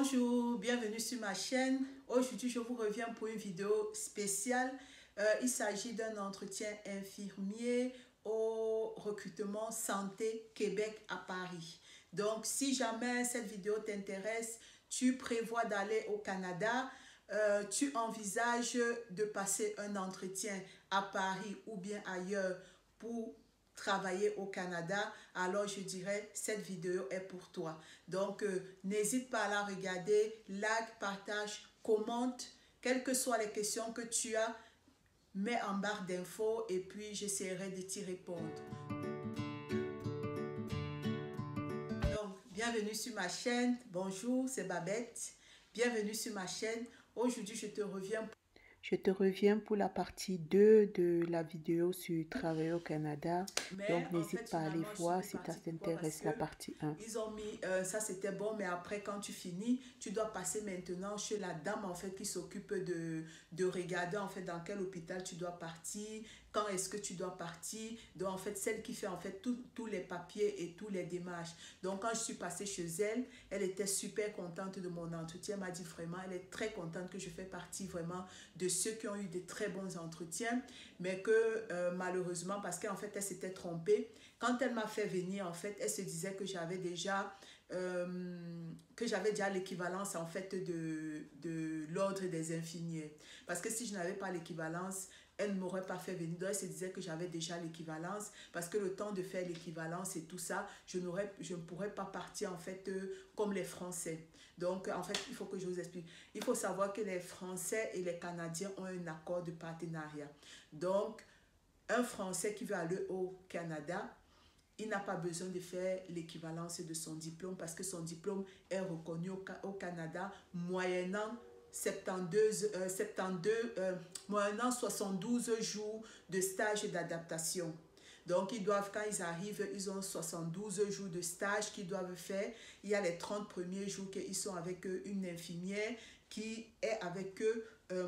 Bonjour, bienvenue sur ma chaîne. Aujourd'hui, je vous reviens pour une vidéo spéciale. Il s'agit d'un entretien infirmier au recrutement Santé Québec à Paris. Donc, si jamais cette vidéo t'intéresse, tu prévois d'aller au Canada, tu envisages de passer un entretien à Paris ou bien ailleurs pour travailler au Canada, alors je dirais cette vidéo est pour toi. Donc n'hésite pas à la regarder, like, partage, commente, quelles que soient les questions que tu as, mets en barre d'infos et puis j'essaierai de t'y répondre. Donc bienvenue sur ma chaîne, bonjour, c'est Babette, bienvenue sur ma chaîne. Aujourd'hui je te reviens pour la partie 2 de la vidéo sur travailler au Canada. Donc, n'hésite pas à aller voir si ça t'intéresse la partie 1. Ils ont mis, ça c'était bon, mais après quand tu finis, tu dois passer maintenant chez la dame en fait qui s'occupe de regarder en fait dans quel hôpital tu dois partir, quand est-ce que tu dois partir. Donc en fait, celle qui fait en fait tous les papiers et tous les démarches. Donc quand je suis passée chez elle, elle était super contente de mon entretien. Elle m'a dit vraiment, elle est très contente que je fais partie vraiment de ceux qui ont eu de très bons entretiens, mais que malheureusement, parce qu'en fait, elle s'était trompée. Quand elle m'a fait venir, en fait, elle se disait que j'avais déjà l'équivalence en fait de l'ordre des infirmiers. Parce que si je n'avais pas l'équivalence, elle ne m'aurait pas fait venir. Donc, elle se disait que j'avais déjà l'équivalence, parce que le temps de faire l'équivalence et tout ça, je ne pourrais pas partir en fait comme les Français. Donc, en fait, il faut que je vous explique. Il faut savoir que les Français et les Canadiens ont un accord de partenariat. Donc, un Français qui veut aller au Canada, il n'a pas besoin de faire l'équivalence de son diplôme parce que son diplôme est reconnu au Canada moyennant 72 jours de stage d'adaptation. Donc, ils doivent, quand ils arrivent, ils ont 72 jours de stage qu'ils doivent faire. Il y a les 30 premiers jours qu'ils sont avec une infirmière qui est avec eux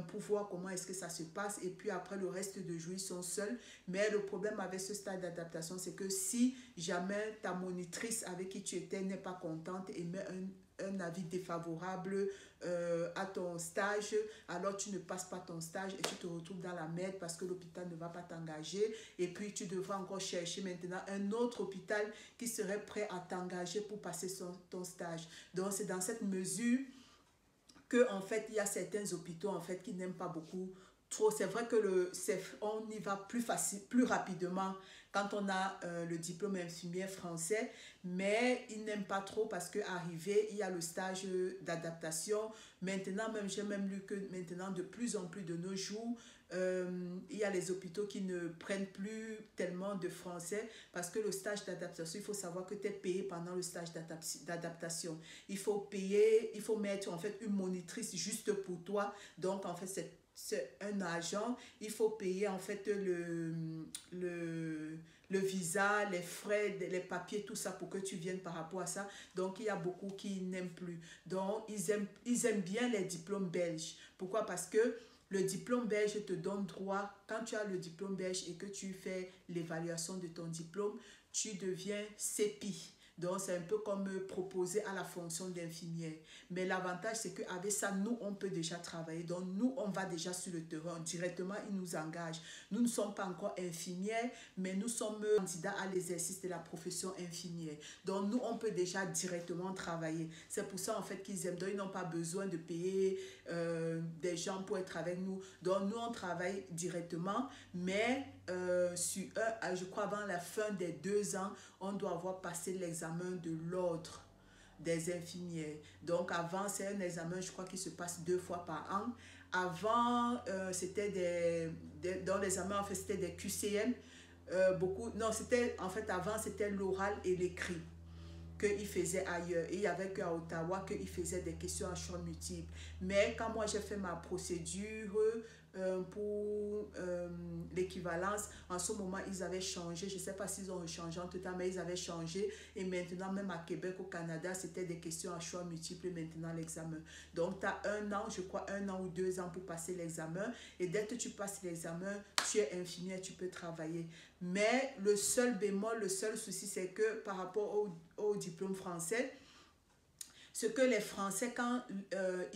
pour voir comment est-ce que ça se passe. Et puis après, le reste de jours, ils sont seuls. Mais le problème avec ce stage d'adaptation, c'est que si jamais ta monitrice avec qui tu étais n'est pas contente et met un avis défavorable à ton stage, alors tu ne passes pas ton stage et tu te retrouves dans la merde parce que l'hôpital ne va pas t'engager et puis tu devras encore chercher maintenant un autre hôpital qui serait prêt à t'engager pour passer ton stage. Donc c'est dans cette mesure que en fait il y a certains hôpitaux en fait qui n'aiment pas beaucoup trop. C'est vrai que on y va plus rapidement quand on a le diplôme infirmier français, mais ils n'aiment pas trop parce qu'arrivé, il y a le stage d'adaptation. Maintenant, même j'ai même lu que maintenant, de plus en plus de nos jours, il y a les hôpitaux qui ne prennent plus tellement de français parce que le stage d'adaptation, il faut savoir que tu es payé pendant le stage d'adaptation. Il faut payer, il faut mettre en fait une monitrice juste pour toi. Donc, en fait, c'est un agent, il faut payer en fait le visa, les frais, les papiers, tout ça pour que tu viennes par rapport à ça. Donc, il y a beaucoup qui n'aiment plus. Donc, ils aiment bien les diplômes belges. Pourquoi? Parce que le diplôme belge te donne droit, quand tu as le diplôme belge et que tu fais l'évaluation de ton diplôme, tu deviens CEPI. Donc, c'est un peu comme proposer à la fonction d'infirmière. Mais l'avantage, c'est qu'avec ça, nous, on peut déjà travailler. Donc, nous, on va déjà sur le terrain. Directement, ils nous engagent. Nous ne sommes pas encore infirmières, mais nous sommes candidats à l'exercice de la profession infirmière. Donc, nous, on peut déjà directement travailler. C'est pour ça, en fait, qu'ils aiment. Donc, ils n'ont pas besoin de payer des gens pour être avec nous. Donc, nous, on travaille directement, mais je crois avant la fin des 2 ans, on doit avoir passé l'examen de l'ordre des infirmières. Donc avant, c'est un examen, je crois, qui se passe 2 fois par an. Avant, c'était dans l'examen, en fait, c'était des QCM. Avant, c'était l'oral et l'écrit qu'ils faisaient ailleurs. Et il y avait qu'à Ottawa qu'ils faisaient des questions à choix multiples. Mais quand moi j'ai fait ma procédure pour l'équivalence, en ce moment ils avaient changé. Je ne sais pas s'ils ont changé en tout temps, mais ils avaient changé. Et maintenant, même à Québec, au Canada, c'était des questions à choix multiples maintenant l'examen. Donc tu as 1 an, je crois 1 an ou 2 ans pour passer l'examen. Et dès que tu passes l'examen, tu es infirmière, tu peux travailler. Mais le seul bémol, le seul souci, c'est que par rapport au diplôme français, Ce que les Français, quand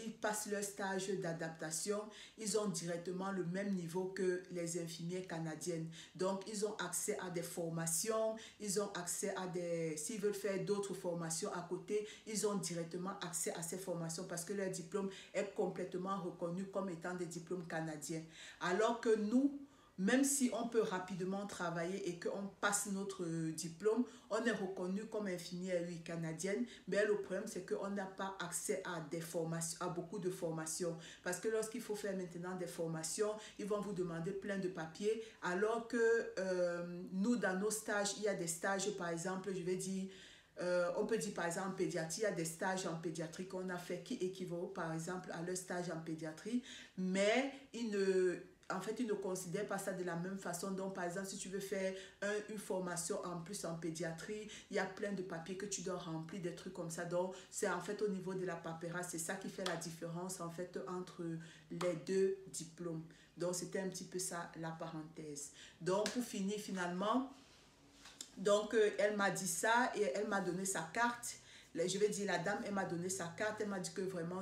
ils passent leur stage d'adaptation, ils ont directement le même niveau que les infirmières canadiennes. Donc, ils ont accès à des formations, ils ont accès à des... S'ils veulent faire d'autres formations à côté, ils ont directement accès à ces formations parce que leur diplôme est complètement reconnu comme étant des diplômes canadiens. Alors que nous, même si on peut rapidement travailler et qu'on passe notre diplôme, on est reconnu comme infirmière, oui, canadienne, mais le problème c'est qu'on n'a pas accès à des formations, à beaucoup de formations. Parce que lorsqu'il faut faire maintenant des formations, ils vont vous demander plein de papiers, alors que nous, dans nos stages, il y a des stages, par exemple, je vais dire, on peut dire par exemple en pédiatrie, il y a des stages en pédiatrie qu'on a fait qui équivaut par exemple à leur stage en pédiatrie, mais en fait, ils ne considèrent pas ça de la même façon. Donc, par exemple, si tu veux faire une formation en plus en pédiatrie, il y a plein de papiers que tu dois remplir, des trucs comme ça. Donc, c'est en fait au niveau de la paperasse, c'est ça qui fait la différence en fait entre les deux diplômes. Donc, c'était un petit peu ça la parenthèse. Donc, pour finir finalement, donc elle m'a dit ça et elle m'a donné sa carte. Je vais dire, la dame, elle m'a donné sa carte, elle m'a dit que vraiment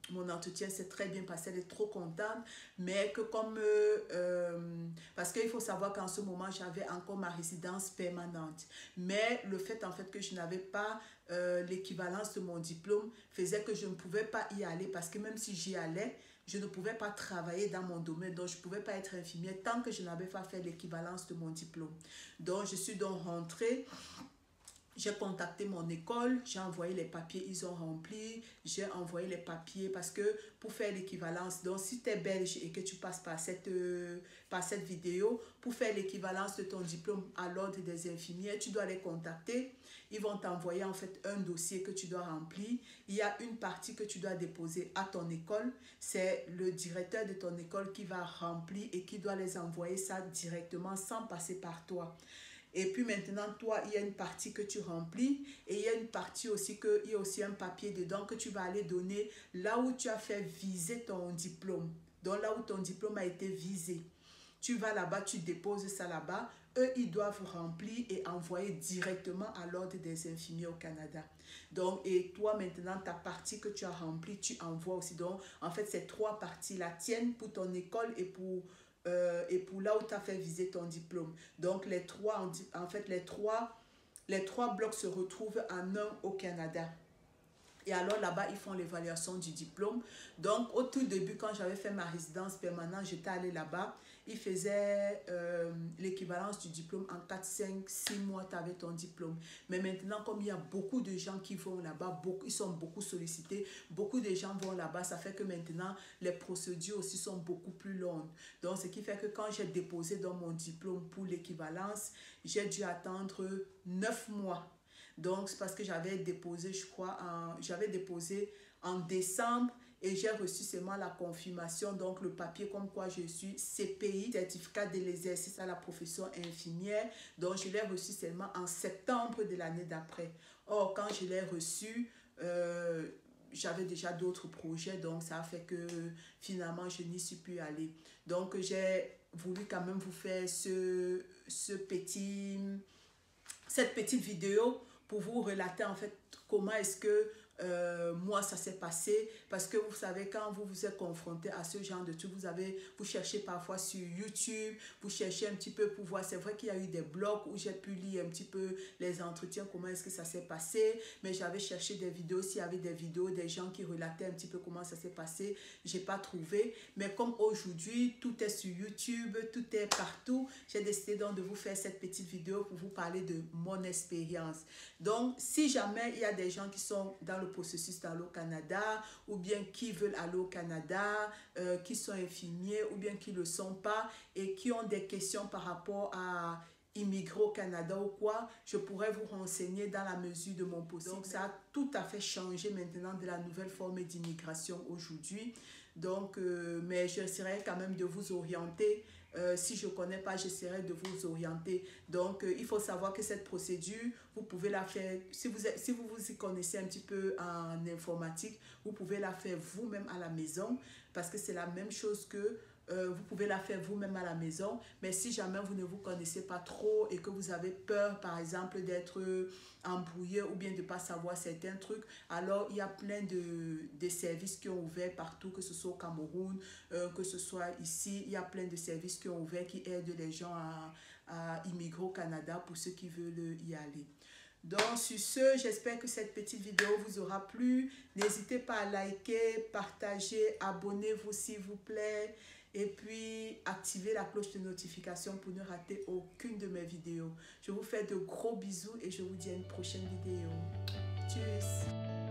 mon entretien s'est très bien passé, elle est trop contente, mais que comme, parce qu'il faut savoir qu'en ce moment, j'avais encore ma résidence permanente, mais le fait en fait que je n'avais pas l'équivalence de mon diplôme faisait que je ne pouvais pas y aller, parce que même si j'y allais, je ne pouvais pas travailler dans mon domaine, donc je ne pouvais pas être infirmière tant que je n'avais pas fait l'équivalence de mon diplôme. Donc, je suis donc rentrée. J'ai contacté mon école, j'ai envoyé les papiers, ils ont rempli, j'ai envoyé les papiers parce que pour faire l'équivalence, donc si tu es belge et que tu passes par cette vidéo, pour faire l'équivalence de ton diplôme à l'ordre des infirmières, tu dois les contacter. Ils vont t'envoyer en fait un dossier que tu dois remplir. Il y a une partie que tu dois déposer à ton école. C'est le directeur de ton école qui va remplir et qui doit les envoyer ça directement sans passer par toi. Et puis maintenant, toi, il y a une partie que tu remplis et il y a une partie aussi il y a aussi un papier dedans que tu vas aller donner là où tu as fait viser ton diplôme. Donc là où ton diplôme a été visé. Tu vas là-bas, tu déposes ça là-bas. Eux, ils doivent remplir et envoyer directement à l'ordre des infirmiers au Canada. Donc, et toi, maintenant, ta partie que tu as remplie, tu envoies aussi. Donc, en fait, c'est 3 parties. La tienne pour ton école et pour là où tu as fait viser ton diplôme. Donc, les trois blocs se retrouvent en un au Canada. Et alors là-bas, ils font l'évaluation du diplôme. Donc, au tout début, quand j'avais fait ma résidence permanente, j'étais allée là-bas. Ils faisaient l'équivalence du diplôme en 4, 5, 6 mois, tu avais ton diplôme. Mais maintenant, comme il y a beaucoup de gens qui vont là-bas, ils sont beaucoup sollicités, beaucoup de gens vont là-bas, ça fait que maintenant, les procédures aussi sont beaucoup plus longues. Donc, ce qui fait que quand j'ai déposé dans mon diplôme pour l'équivalence, j'ai dû attendre 9 mois. Donc, c'est parce que j'avais déposé, je crois, j'avais déposé en décembre et j'ai reçu seulement la confirmation, donc le papier comme quoi je suis CPI, certificat de l'exercice à la profession infirmière. Donc, je l'ai reçu seulement en septembre de l'année d'après. Or, quand je l'ai reçu, j'avais déjà d'autres projets, donc ça a fait que finalement, je n'y suis plus allée. Donc, j'ai voulu quand même vous faire cette petite vidéo pour vous relater en fait comment est-ce que moi ça s'est passé, parce que vous savez quand vous vous êtes confronté à ce genre de trucs, vous cherchez parfois sur YouTube, vous cherchez un petit peu pour voir. C'est vrai qu'il y a eu des blogs où j'ai pu lire un petit peu les entretiens, comment est-ce que ça s'est passé, mais j'avais cherché des vidéos, s'il y avait des vidéos des gens qui relataient un petit peu comment ça s'est passé, j'ai pas trouvé. Mais comme aujourd'hui tout est sur YouTube, tout est partout, j'ai décidé donc de vous faire cette petite vidéo pour vous parler de mon expérience. Donc si jamais il y a des gens qui sont dans le processus d'aller au Canada, ou bien qui veulent aller au Canada, qui sont infirmiers, ou bien qui ne le sont pas, et qui ont des questions par rapport à immigrer au Canada ou quoi, je pourrais vous renseigner dans la mesure de mon possible. Donc, ça a tout à fait changé maintenant de la nouvelle forme d'immigration aujourd'hui. Donc, mais j'essaierai quand même de vous orienter. Si je ne connais pas, j'essaierai de vous orienter. Donc, il faut savoir que cette procédure, vous pouvez la faire, si vous vous y connaissez un petit peu en informatique, vous pouvez la faire vous-même à la maison, parce que c'est la même chose que vous pouvez la faire vous-même à la maison. Mais si jamais vous ne vous connaissez pas trop et que vous avez peur, par exemple, d'être embrouillé ou bien de ne pas savoir certains trucs, alors il y a plein de services qui ont ouvert partout, que ce soit au Cameroun, que ce soit ici. Il y a plein de services qui ont ouvert qui aident les gens à immigrer au Canada pour ceux qui veulent y aller. Donc, sur ce, j'espère que cette petite vidéo vous aura plu. N'hésitez pas à liker, partager, abonnez-vous s'il vous plaît. Et puis, activez la cloche de notification pour ne rater aucune de mes vidéos. Je vous fais de gros bisous et je vous dis à une prochaine vidéo. Tchuss!